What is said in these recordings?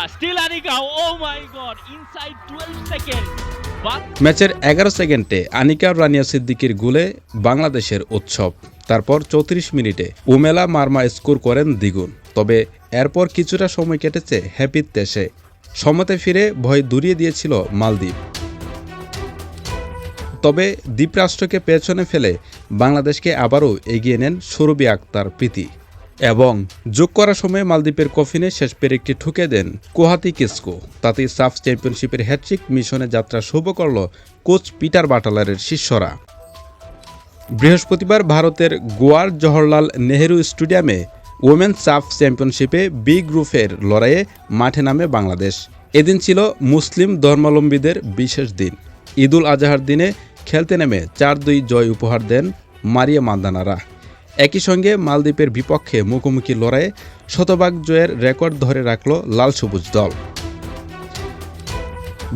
still Anika. Oh my god, inside 12 seconds. But ম্যাচের 11 সেকেন্ডে আনিকা রানিয়া সিদ্দিকীর গোলে বাংলাদেশের উৎসব। তারপর 34 মিনিটে উমেলা মার্মা স্কোর করেন দ্বিগুণ। তবে এরপর কিছুটা সময় কেটেছে হ্যাপির তেশে। সমতে ফিরে ভয় দূরিয়ে দিয়েছিল মালদ্বীপ। তবে দ্বীপরাষ্ট্রকে পেছনে ফেলে বাংলাদেশকে আবারও এগিয়ে নেন সুরভি আক্তার প্রীতি এবং যোগ করার সময় মালদ্বীপের কফিনে শেষ পেরেকটি ঠুকে দেন কোহাতি কিসকো। তাতেই সাফ চ্যাম্পিয়নশিপের হ্যাট্রিক মিশনে যাত্রা শুভ করল কোচ পিটার বাটলারের শিষ্যরা। বৃহস্পতিবার ভারতের গোয়ার জওহরলাল নেহেরু স্টেডিয়ামে ওমেন্স সাফ চ্যাম্পিয়নশিপে বি গ্রুপের লড়াইয়ে মাঠে নামে বাংলাদেশ। এদিন ছিল মুসলিম ধর্মাবলম্বীদের বিশেষ দিন। ঈদুল আজহার দিনে খেলতে নেমে 4-2 জয় উপহার দেন মারিয়া মান্দানারা। একই সঙ্গে মালদ্বীপের বিপক্ষে মুখোমুখি লড়াইয়ে শতভাগ জয়ের রেকর্ড ধরে রাখল লাল সবুজ দল।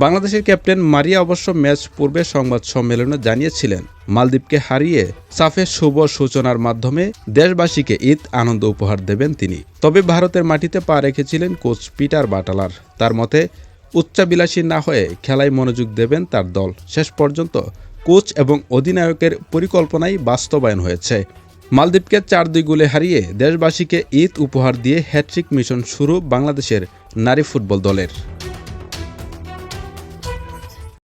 বাংলাদেশের ক্যাপ্টেন মারিয়া অবশ্য ম্যাচ পূর্বে সংবাদ সম্মেলনে জানিয়েছিলেন, মালদ্বীপকে হারিয়ে সাফের শুভ সূচনার মাধ্যমে দেশবাসীকে ঈদ আনন্দ উপহার দেবেন তিনি। তবে ভারতের মাটিতে পা রেখেছিলেন কোচ পিটার বাটলার। তার মতে উচ্চাবিলাসী না হয়ে খেলায় মনোযোগ দেবেন তার দল। শেষ পর্যন্ত কোচ এবং অধিনায়কের পরিকল্পনাই বাস্তবায়ন হয়েছে। মালদ্বীপকে 4-2 গোলে হারিয়ে দেশবাসীকে ঈদ উপহার দিয়ে হ্যাট্রিক মিশন শুরু বাংলাদেশের নারী ফুটবল দলের।